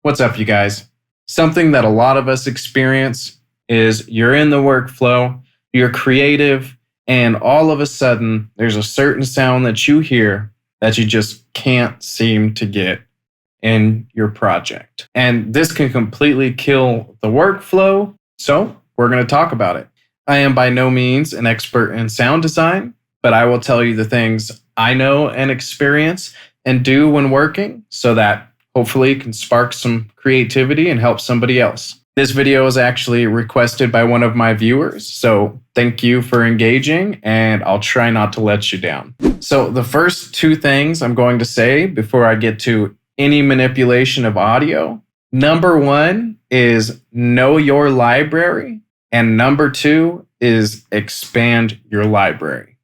What's up, you guys? Something that a lot of us experience is you're in the workflow, you're creative, and all of a sudden there's a certain sound that you hear that you just can't seem to get in your project. And this can completely kill the workflow, so we're going to talk about it. I am by no means an expert in sound design, but I will tell you the things I know and experience and do when working so that hopefully it can spark some creativity and help somebody else. This video is actually requested by one of my viewers, so thank you for engaging, and I'll try not to let you down. So the first two things I'm going to say before I get to any manipulation of audio. Number one is know your library, and number two is expand your library.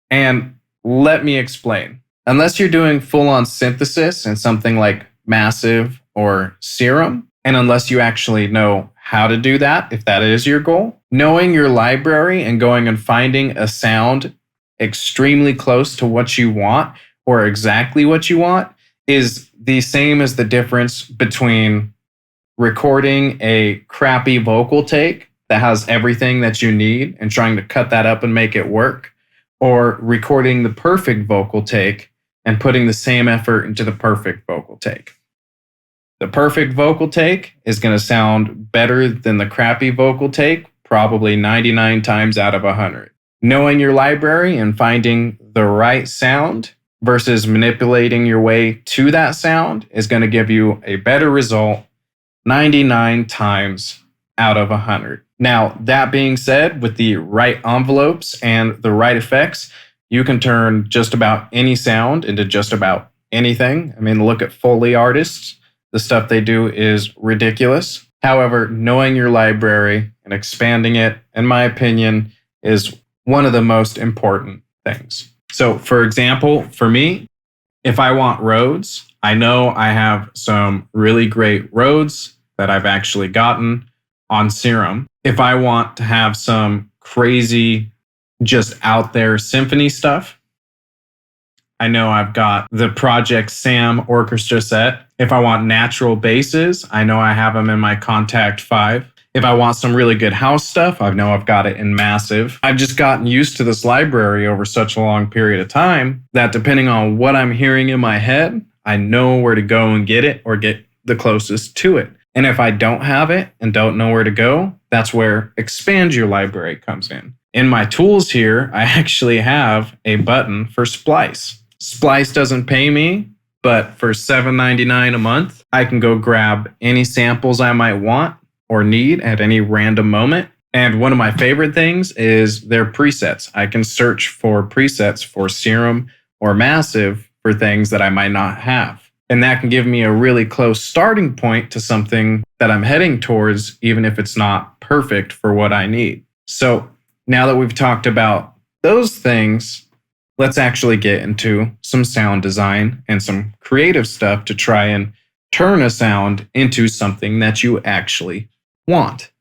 And let me explain. Unless you're doing full-on synthesis in something like Massive or Serum, and unless you actually know how to do that, if that is your goal, knowing your library and going and finding a sound extremely close to what you want or exactly what you want is the same as the difference between recording a crappy vocal take that has everything that you need and trying to cut that up and make it work, or recording the perfect vocal take and putting the same effort into the perfect vocal take. The perfect vocal take is going to sound better than the crappy vocal take, probably 99 times out of 100. Knowing your library and finding the right sound versus manipulating your way to that sound is going to give you a better result 99 times out of 100. Now, that being said, with the right envelopes and the right effects, you can turn just about any sound into just about anything. I mean, look at Foley artists. The stuff they do is ridiculous. However, knowing your library and expanding it, in my opinion, is one of the most important things. So, for example, for me, if I want Rhodes, I know I have some really great Rhodes that I've actually gotten on Serum. If I want to have some crazy, just out there symphony stuff, I know I've got the Project Sam orchestra set. If I want natural basses, I know I have them in my Contact 5. If I want some really good house stuff, I know I've got it in Massive. I've just gotten used to this library over such a long period of time that depending on what I'm hearing in my head, I know where to go and get it or get the closest to it. And if I don't have it and don't know where to go, that's where expand your library comes in. In my tools here, I actually have a button for Splice. Splice doesn't pay me, but for $7.99 a month, I can go grab any samples I might want or need at any random moment. And one of my favorite things is their presets. I can search for presets for Serum or Massive for things that I might not have. And that can give me a really close starting point to something that I'm heading towards, even if it's not perfect for what I need. So now that we've talked about those things, let's actually get into some sound design and some creative stuff to try and turn a sound into something that you actually want.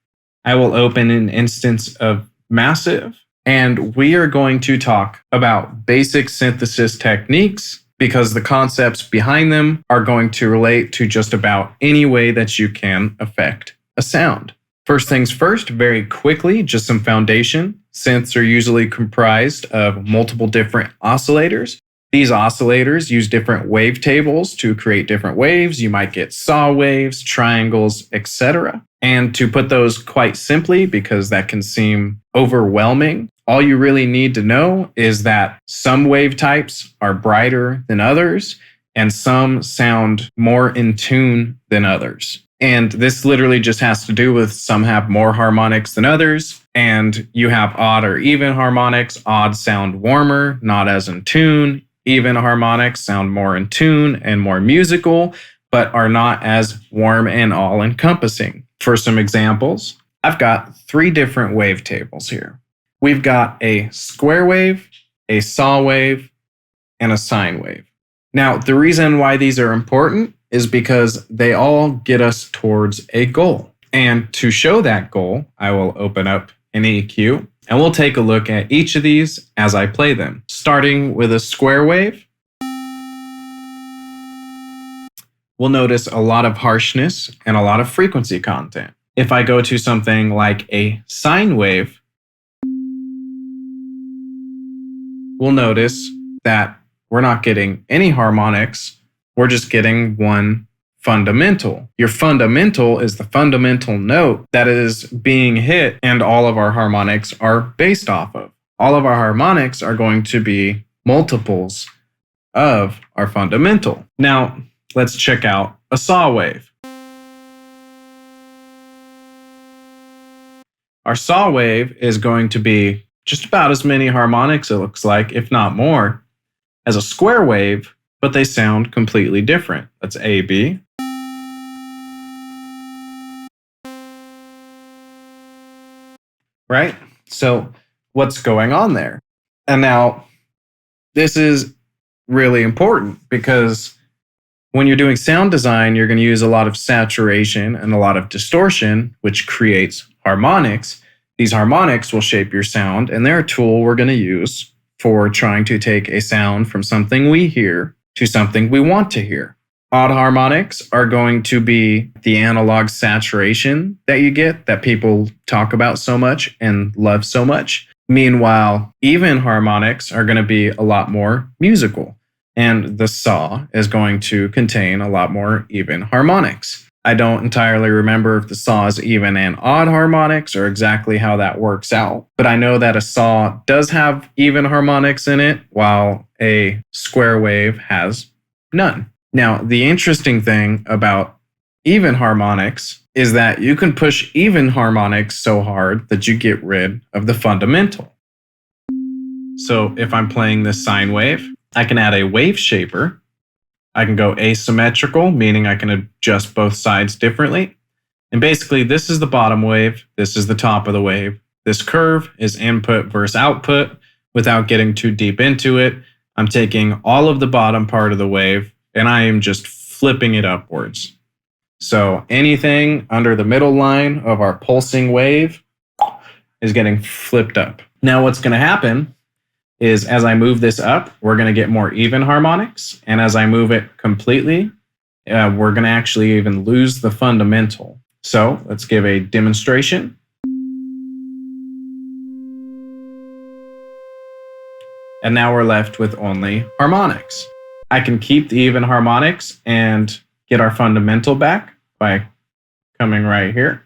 I will open an instance of Massive, and we are going to talk about basic synthesis techniques because the concepts behind them are going to relate to just about any way that you can affect a sound. First things first, very quickly, just some foundation. Synths are usually comprised of multiple different oscillators. These oscillators use different wavetables to create different waves. You might get saw waves, triangles, etc. And to put those quite simply, because that can seem overwhelming, all you really need to know is that some wave types are brighter than others, and some sound more in tune than others. And this literally just has to do with some have more harmonics than others, and you have odd or even harmonics. Odd sound warmer, not as in tune. Even harmonics sound more in tune and more musical, but are not as warm and all-encompassing. For some examples, I've got 3 different wavetables here. We've got a square wave, a saw wave, and a sine wave. Now, the reason why these are important is because they all get us towards a goal. And to show that goal, I will open up an EQ and we'll take a look at each of these as I play them. Starting with a square wave, we'll notice a lot of harshness and a lot of frequency content. If I go to something like a sine wave, we'll notice that we're not getting any harmonics. We're just getting one fundamental. Your fundamental is the fundamental note that is being hit and all of our harmonics are based off of. All of our harmonics are going to be multiples of our fundamental. Now, let's check out a saw wave. Our saw wave is going to be just about as many harmonics, it looks like, if not more, as a square wave, but they sound completely different. That's A, B. Right? So what's going on there? And now this is really important because when you're doing sound design, you're going to use a lot of saturation and a lot of distortion, which creates harmonics. These harmonics will shape your sound, and they're a tool we're going to use for trying to take a sound from something we hear to something we want to hear. Odd harmonics are going to be the analog saturation that you get that people talk about so much and love so much. Meanwhile, even harmonics are going to be a lot more musical, and the saw is going to contain a lot more even harmonics. I don't entirely remember if the saw is even and odd harmonics or exactly how that works out, but I know that a saw does have even harmonics in it, while a square wave has none. Now, the interesting thing about even harmonics is that you can push even harmonics so hard that you get rid of the fundamental. So if I'm playing this sine wave, I can add a wave shaper. I can go asymmetrical, meaning I can adjust both sides differently. And basically, this is the bottom wave. This is the top of the wave. This curve is input versus output. Without getting too deep into it, I'm taking all of the bottom part of the wave and I am just flipping it upwards. So anything under the middle line of our pulsing wave is getting flipped up. Now what's going to happen is as I move this up, we're going to get more even harmonics. And as I move it completely, we're going to actually even lose the fundamental. So let's give a demonstration. And now we're left with only harmonics. I can keep the even harmonics and get our fundamental back by coming right here.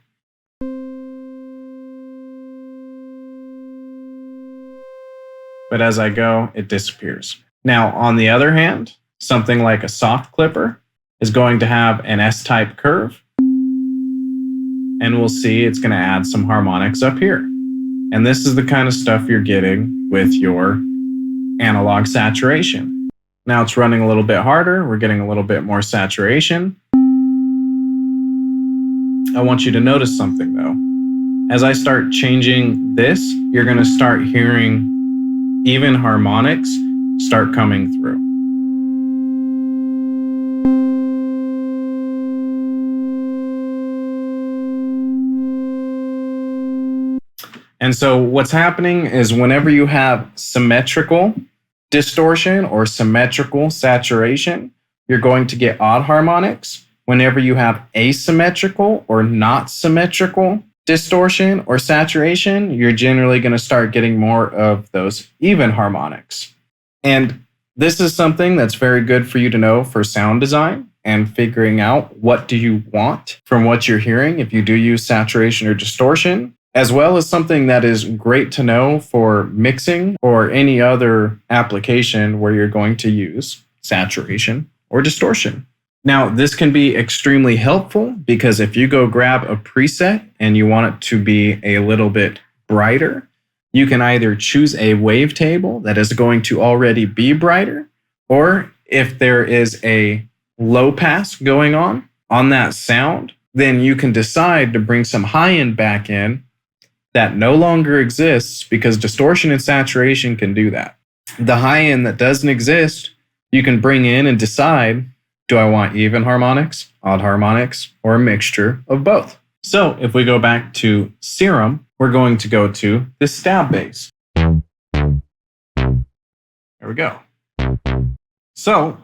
But as I go, it disappears. Now, on the other hand, something like a soft clipper is going to have an S-type curve. And we'll see it's going to add some harmonics up here. And this is the kind of stuff you're getting with your analog saturation. Now it's running a little bit harder. We're getting a little bit more saturation. I want you to notice something though. As I start changing this, you're going to start hearing even harmonics start coming through. And so what's happening is whenever you have symmetrical distortion or symmetrical saturation, you're going to get odd harmonics. Whenever you have asymmetrical or not symmetrical distortion or saturation, you're generally going to start getting more of those even harmonics. And this is something that's very good for you to know for sound design and figuring out what do you want from what you're hearing if you do use saturation or distortion, as well as something that is great to know for mixing or any other application where you're going to use saturation or distortion. Now, this can be extremely helpful because if you go grab a preset and you want it to be a little bit brighter, you can either choose a wavetable that is going to already be brighter, or if there is a low pass going on that sound, then you can decide to bring some high end back in that no longer exists because distortion and saturation can do that. The high end that doesn't exist, you can bring in and decide, do I want even harmonics, odd harmonics, or a mixture of both? So if we go back to serum, we're going to go to the stab bass. There we go. So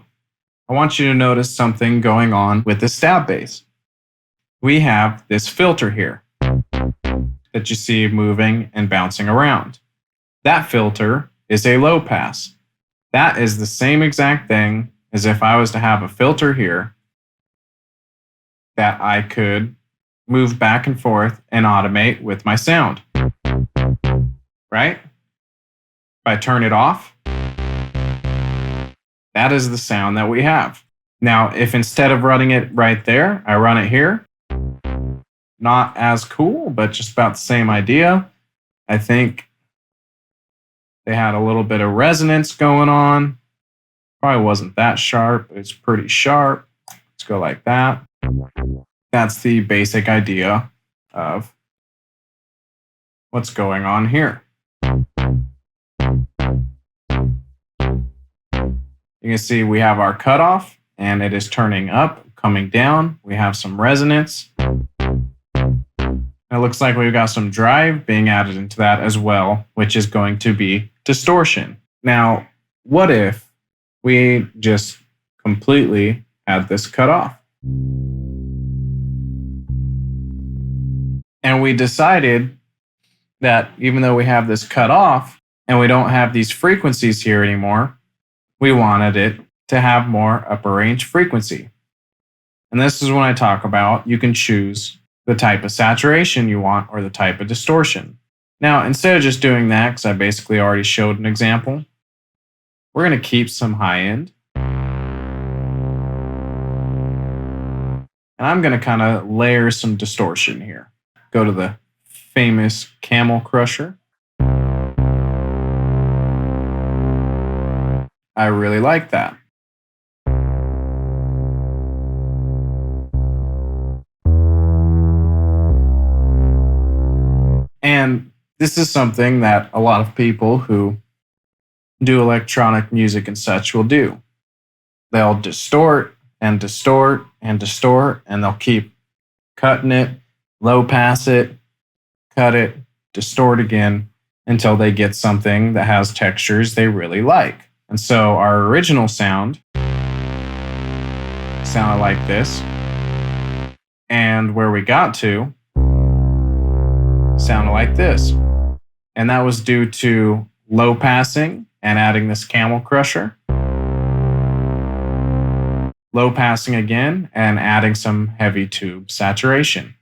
I want you to notice something going on with the stab bass. We have this filter here that you see moving and bouncing around. That filter is a low pass. That is the same exact thing as if I was to have a filter here that I could move back and forth and automate with my sound. Right? If I turn it off, that is the sound that we have. Now, if instead of running it right there, I run it here, not as cool, but just about the same idea. I think they had a little bit of resonance going on. Probably wasn't that sharp, but it's pretty sharp. Let's go like that. That's the basic idea of what's going on here. You can see we have our cutoff and it is turning up, coming down. We have some resonance. It looks like we've got some drive being added into that as well, which is going to be distortion. Now, what if we just completely had this cut off? And we decided that even though we have this cut off and we don't have these frequencies here anymore, we wanted it to have more upper range frequency. And this is when I talk about you can choose the type of saturation you want or the type of distortion. Now, instead of just doing that, because I basically already showed an example, we're going to keep some high end. And I'm going to kind of layer some distortion here. Go to the famous Camel Crusher. I really like that. And this is something that a lot of people who do electronic music and such will do. They'll distort and distort and distort, and they'll keep cutting it, low pass it, cut it, distort again until they get something that has textures they really like. And so our original sound sounded like this. And where we got to sounded like this. And that was due to low passing and adding this Camel Crusher. Low passing again and adding some heavy tube saturation,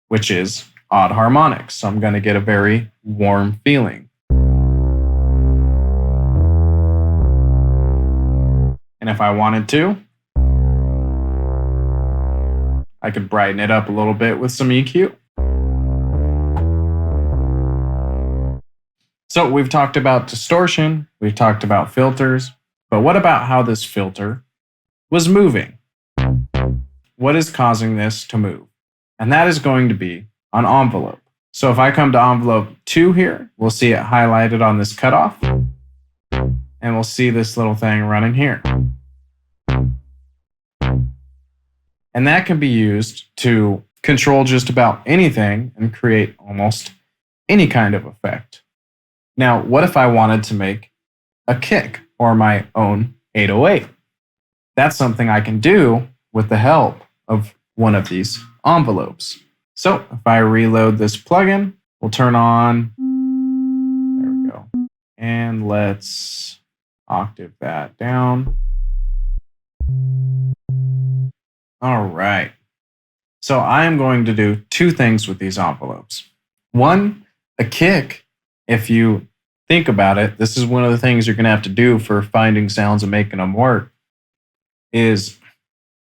which is odd harmonics. So I'm going to get a very warm feeling. And if I wanted to, I could brighten it up a little bit with some EQ. So we've talked about distortion, we've talked about filters, but what about how this filter was moving? What is causing this to move? And that is going to be on envelope. So if I come to envelope 2 here, we'll see it highlighted on this cutoff, and we'll see this little thing running here. And that can be used to control just about anything and create almost any kind of effect. Now, what if I wanted to make a kick or my own 808? That's something I can do with the help of one of these envelopes. So if I reload this plugin, we'll turn on, there we go, and let's octave that down. All right. So I am going to do 2 things with these envelopes. One, a kick. If you think about it, this is one of the things you're going to have to do for finding sounds and making them work, is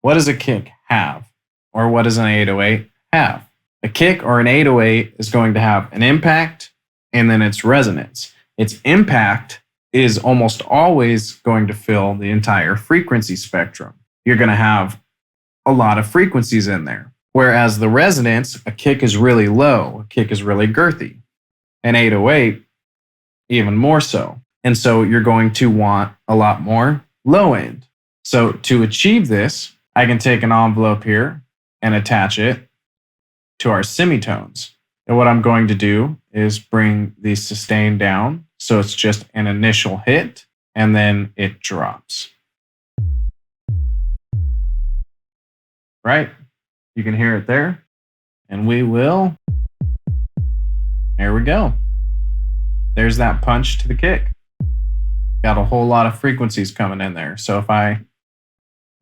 what does a kick have? Or what does an 808 have? A kick or an 808 is going to have an impact and then its resonance. Its impact is almost always going to fill the entire frequency spectrum. You're going to have a lot of frequencies in there. Whereas the resonance, a kick is really low, a kick is really girthy. An 808, even more so. And so you're going to want a lot more low end. So to achieve this, I can take an envelope here and attach it to our semitones. And what I'm going to do is bring the sustain down so it's just an initial hit and then it drops. right? You can hear it there. And we will. There we go. There's that punch to the kick. Got a whole lot of frequencies coming in there. So if I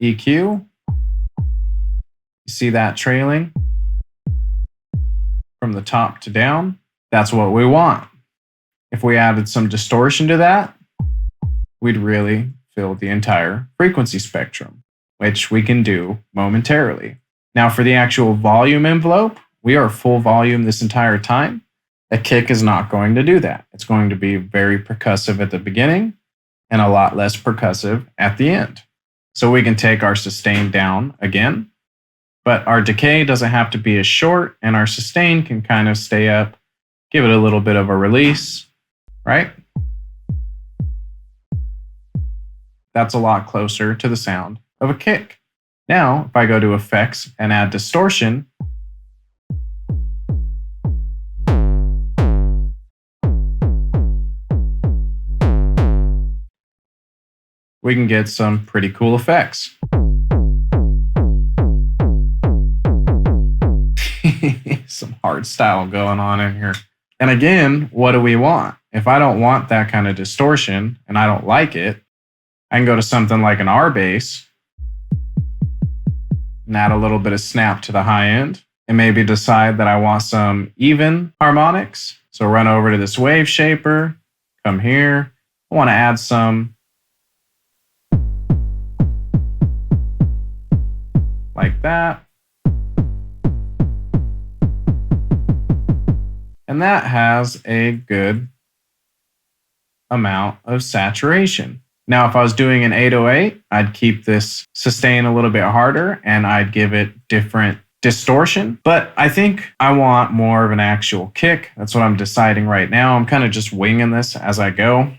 EQ, you see that trailing from the top to down? That's what we want. If we added some distortion to that, we'd really fill the entire frequency spectrum, which we can do momentarily. Now for the actual volume envelope, we are full volume this entire time. A kick is not going to do that. It's going to be very percussive at the beginning and a lot less percussive at the end. So we can take our sustain down again, but our decay doesn't have to be as short, and our sustain can kind of stay up, give it a little bit of a release, right? That's a lot closer to the sound of a kick. Now, if I go to effects and add distortion, we can get some pretty cool effects. Some hard style going on in here. And again, what do we want? If I don't want that kind of distortion and I don't like it, I can go to something like an R bass and add a little bit of snap to the high end and maybe decide that I want some even harmonics. So run over to this Waveshaper, come here. I want to add some like that. And that has a good amount of saturation. Now, if I was doing an 808, I'd keep this sustain a little bit harder and I'd give it different distortion. But I think I want more of an actual kick. That's what I'm deciding right now. I'm kind of just winging this as I go.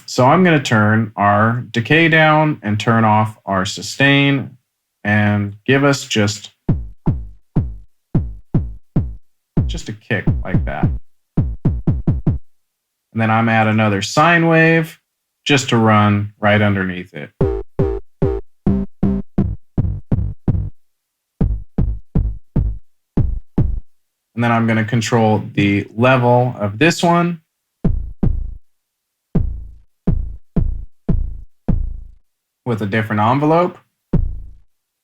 So I'm going to turn our decay down and turn off our sustain and give us just a kick like that. And then I'm at another sine wave just to run right underneath it. And then I'm going to control the level of this one. With a different envelope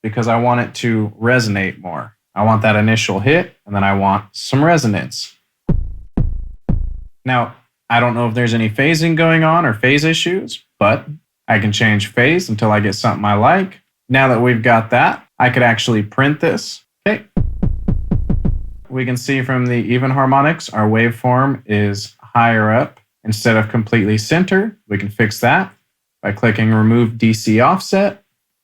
because I want it to resonate more. I want that initial hit and then I want some resonance. Now, I don't know if there's any phasing going on or phase issues, but I can change phase until I get something I like. Now that we've got that, I could actually print this. Okay. We can see from the even harmonics, our waveform is higher up instead of completely center. We can fix that by clicking remove DC offset.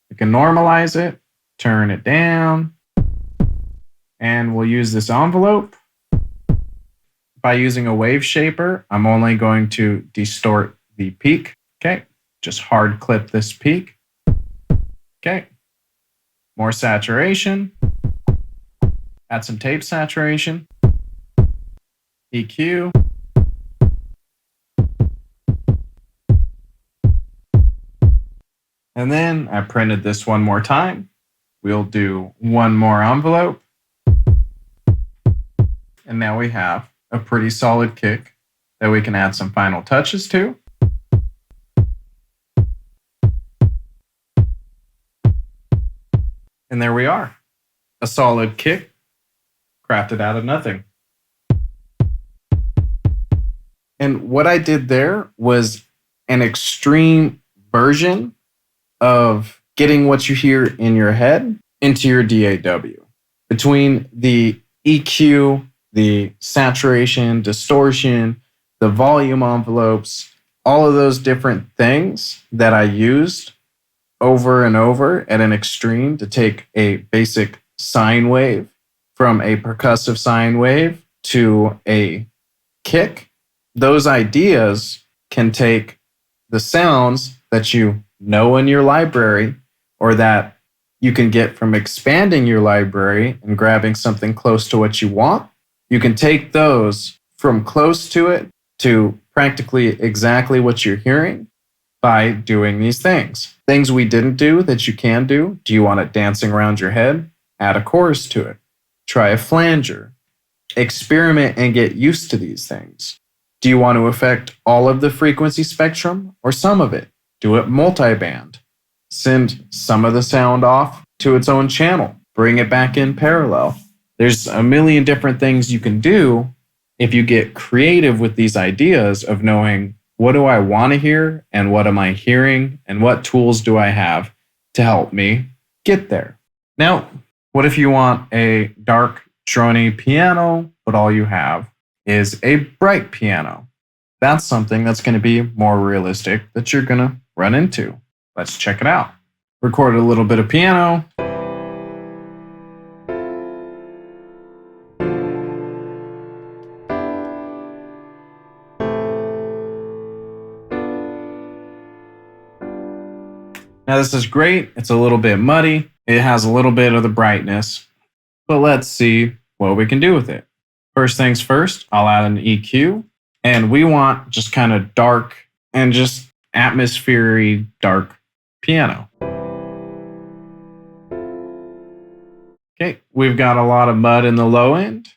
We can normalize it, turn it down, and we'll use this envelope. By using a Waveshaper, I'm only going to distort the peak. Okay, just hard clip this peak. Okay, more saturation. Add some tape saturation. EQ. And then I printed this one more time. We'll do one more envelope. And now we have a pretty solid kick that we can add some final touches to. And there we are, a solid kick crafted out of nothing. And what I did there was an extreme version of getting what you hear in your head into your DAW. Between the EQ, the saturation, distortion, the volume envelopes, all of those different things that I used over and over at an extreme to take a basic sine wave from a percussive sine wave to a kick. Those ideas can take the sounds that you know in your library or that you can get from expanding your library and grabbing something close to what you want. You can take those from close to it to practically exactly what you're hearing by doing these things. Things we didn't do that you can do. Do you want it dancing around your head? Add a chorus to it. Try a flanger. Experiment and get used to these things. Do you want to affect all of the frequency spectrum or some of it? Do it multiband. Send some of the sound off to its own channel. Bring it back in parallel. There's a million different things you can do if you get creative with these ideas of knowing what do I want to hear and what am I hearing and what tools do I have to help me get there. Now, what if you want a dark, drony piano, but all you have is a bright piano? That's something that's going to be more realistic that you're going to run into. Let's check it out. Record a little bit of piano. Now this is great. It's a little bit muddy. It has a little bit of the brightness, but let's see what we can do with it. First things first, I'll add an EQ, and we want just kind of dark and just atmospheric dark piano. Okay, we've got a lot of mud in the low end.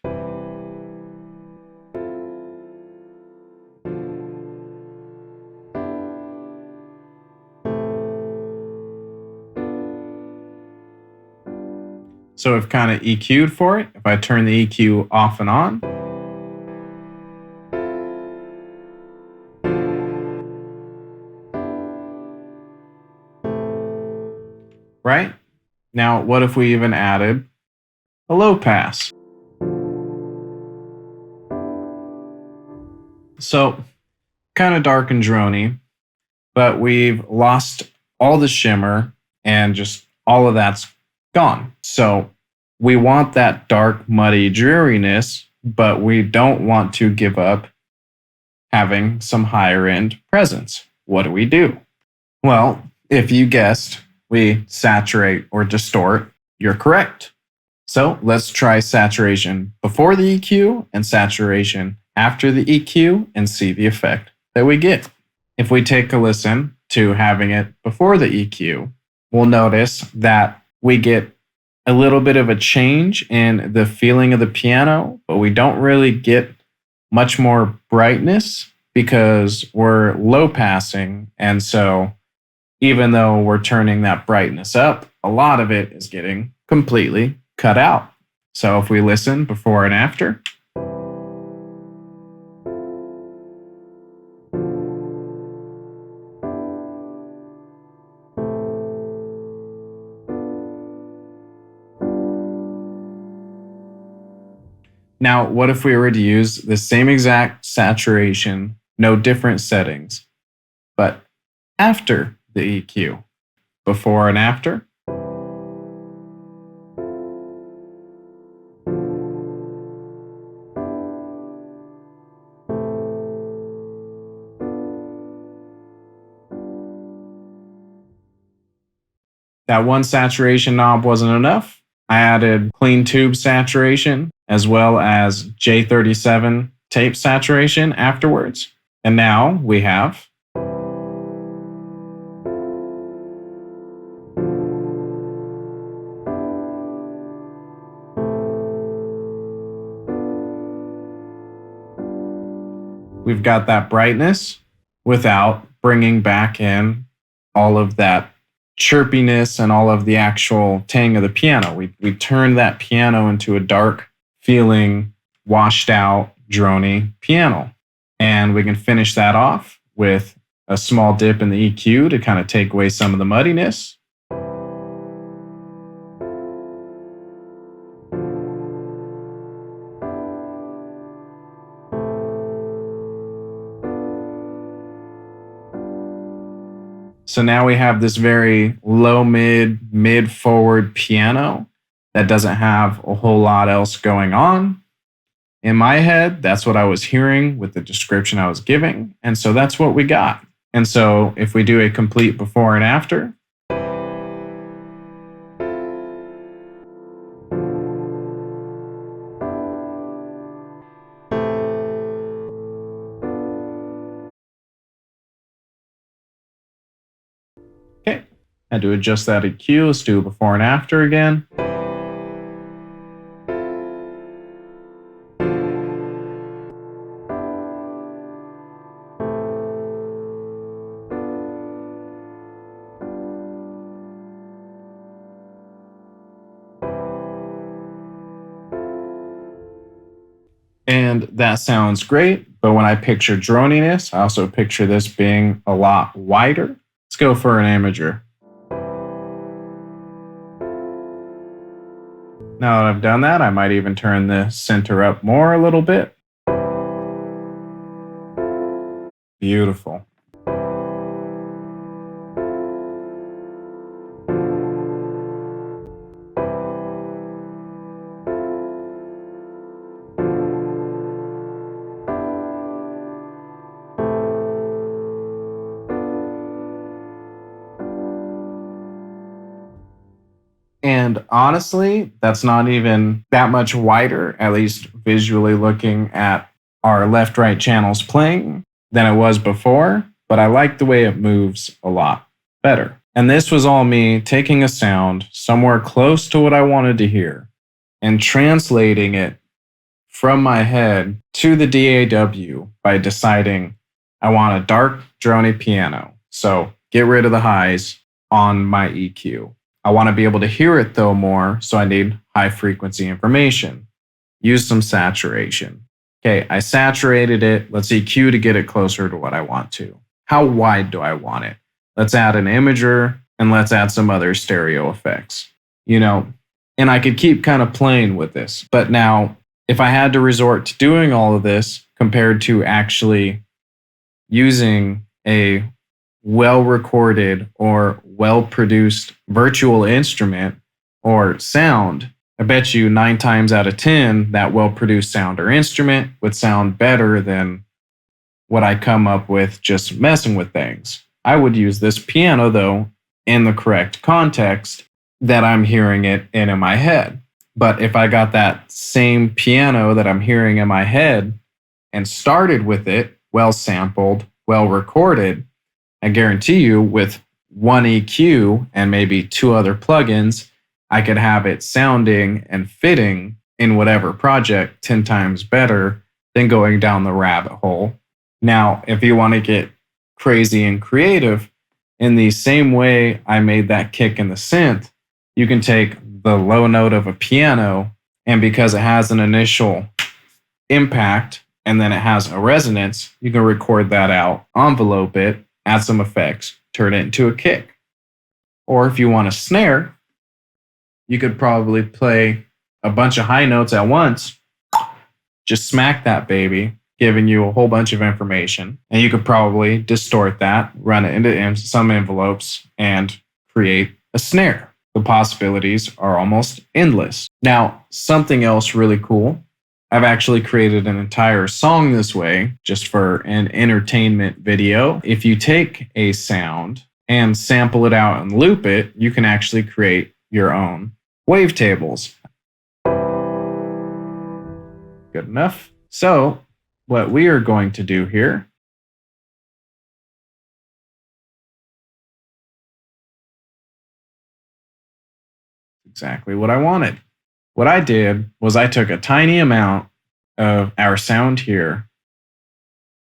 So we've kind of EQ'd for it. If I turn the EQ off and on, right? Now, what if we even added a low pass? So kind of dark and drony, but we've lost all the shimmer and just all of that's gone. So we want that dark, muddy dreariness, but we don't want to give up having some higher end presence. What do? Well, if you guessed we saturate or distort, you're correct. So let's try saturation before the EQ and saturation after the EQ and see the effect that we get. If we take a listen to having it before the EQ, we'll notice that we get a little bit of a change in the feeling of the piano, but we don't really get much more brightness because we're low passing. And so even though we're turning that brightness up, a lot of it is getting completely cut out. So if we listen before and after, now, what if we were to use the same exact saturation, no different settings, but after the EQ, before and after? That one saturation knob wasn't enough. I added clean tube saturation as well as J37 tape saturation afterwards. And now we have we've got that brightness without bringing back in all of that chirpiness and all of the actual tang of the piano. We turned that piano into a dark feeling, washed out, drony piano. And we can finish that off with a small dip in the EQ to kind of take away some of the muddiness. So now we have this very low mid forward piano that doesn't have a whole lot else going on. In my head, that's what I was hearing with the description I was giving. And so that's what we got. And so if we do a complete before and after, okay, I had to adjust that EQ. Let's do a before and after again. And that sounds great, but when I picture droniness, I also picture this being a lot wider. Let's go for an imager. Now that I've done that, I might even turn the center up more a little bit. Beautiful. And honestly, that's not even that much wider, at least visually looking at our left-right channels playing, than it was before, but I like the way it moves a lot better. And this was all me taking a sound somewhere close to what I wanted to hear and translating it from my head to the DAW by deciding I want a dark, drony piano. So get rid of the highs on my EQ. I want to be able to hear it though more, so I need high frequency information. Use some saturation. Okay, I saturated it. Let's EQ to get it closer to what I want to. How wide do I want it? Let's add an imager and let's add some other stereo effects. And I could keep kind of playing with this. But now, if I had to resort to doing all of this compared to actually using a well-recorded or well-produced virtual instrument or sound, I bet you 9 times out of 10 that well-produced sound or instrument would sound better than what I come up with just messing with things. I would use this piano, though, in the correct context that I'm hearing it in my head. But if I got that same piano that I'm hearing in my head and started with it, well-sampled, well-recorded, I guarantee you with one EQ and maybe 2 other plugins, I could have it sounding and fitting in whatever project 10 times better than going down the rabbit hole. Now, if you want to get crazy and creative, in the same way I made that kick in the synth, you can take the low note of a piano, and because it has an initial impact and then it has a resonance, you can record that out, envelope it, add some effects, turn it into a kick. Or if you want a snare, you could probably play a bunch of high notes at once, just smack that baby, giving you a whole bunch of information. And you could probably distort that, run it into some envelopes, and create a snare. The possibilities are almost endless. Now, something else really cool. I've actually created an entire song this way, just for an entertainment video. If you take a sound and sample it out and loop it, you can actually create your own wavetables. Good enough. So, what we are going to do here is exactly what I wanted. What I did was I took a tiny amount of our sound here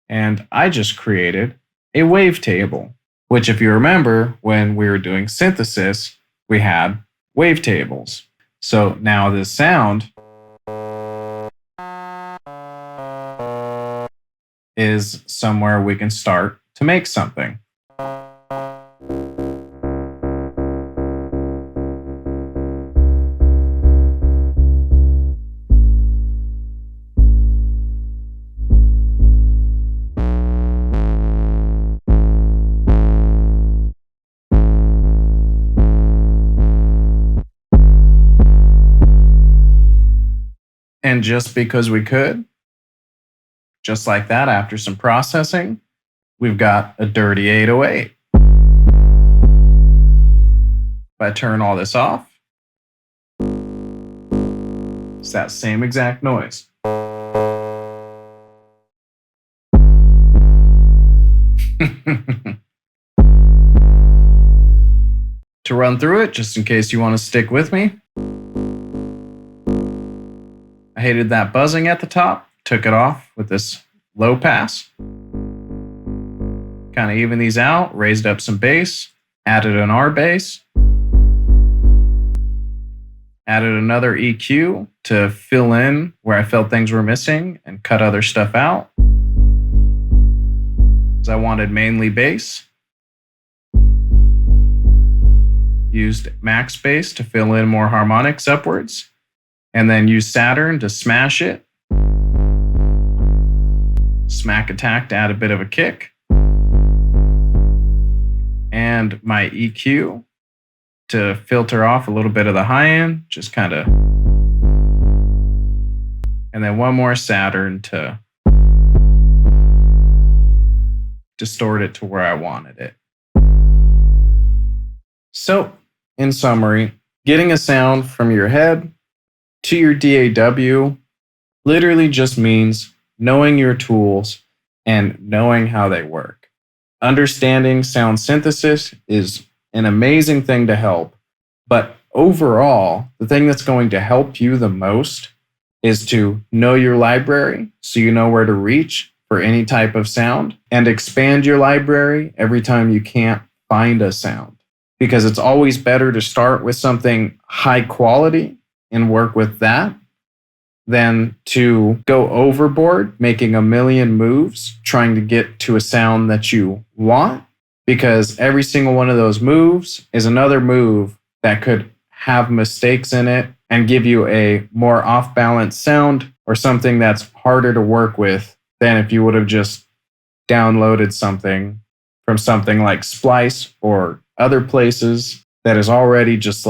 and I just created a wavetable, which if you remember when we were doing synthesis, we had wavetables. So now this sound is somewhere we can start to make something. And just because we could, just like that, after some processing, we've got a dirty 808. If I turn all this off, it's that same exact noise. To run through it, just in case you want to stick with me, I hated that buzzing at the top, took it off with this low pass. Kind of even these out, raised up some bass, added an R bass, added another EQ to fill in where I felt things were missing and cut other stuff out, because I wanted mainly bass. Used max bass to fill in more harmonics upwards, and then used Saturn to smash it. Smack attack to add a bit of a kick. And my EQ to filter off a little bit of the high end, just kind of. And then one more Saturn to distort it to where I wanted it. So, in summary, getting a sound from your head to your DAW literally just means knowing your tools and knowing how they work. Understanding sound synthesis is an amazing thing to help, but overall, the thing that's going to help you the most is to know your library so you know where to reach for any type of sound, and expand your library every time you can't find a sound. Because it's always better to start with something high quality and work with that than to go overboard, making a million moves, trying to get to a sound that you want. Because every single one of those moves is another move that could have mistakes in it and give you a more off-balance sound, or something that's harder to work with than if you would have just downloaded something from something like Splice or other places that is already just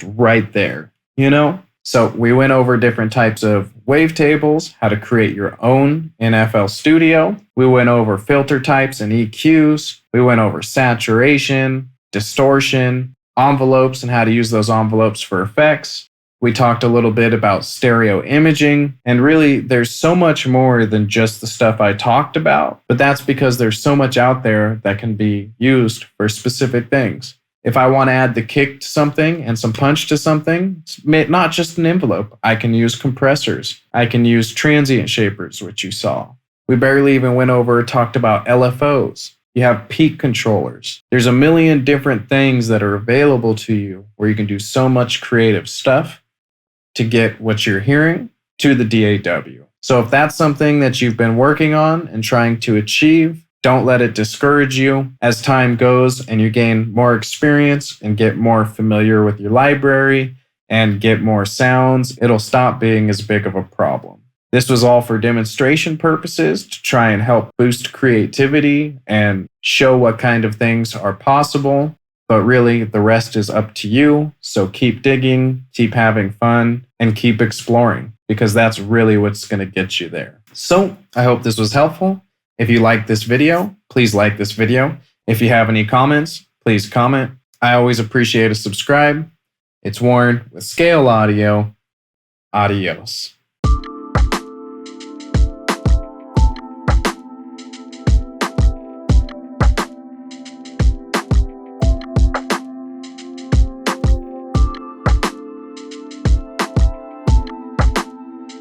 right there, you know? So we went over different types of wavetables, how to create your own in FL Studio. We went over filter types and EQs. We went over saturation, distortion, envelopes, and how to use those envelopes for effects. We talked a little bit about stereo imaging, and really there's so much more than just the stuff I talked about, but that's because there's so much out there that can be used for specific things. If I want to add the kick to something and some punch to something, it's not just an envelope. I can use compressors. I can use transient shapers, which you saw. We barely even went over, talked about LFOs. You have peak controllers. There's a million different things that are available to you where you can do so much creative stuff to get what you're hearing to the DAW. So if that's something that you've been working on and trying to achieve, don't let it discourage you. As time goes and you gain more experience and get more familiar with your library and get more sounds, it'll stop being as big of a problem. This was all for demonstration purposes to try and help boost creativity and show what kind of things are possible. But really, the rest is up to you. So keep digging, keep having fun, and keep exploring, because that's really what's going to get you there. So I hope this was helpful. If you like this video, please like this video. If you have any comments, please comment. I always appreciate a subscribe. It's Warren with Scale Audio. Adios.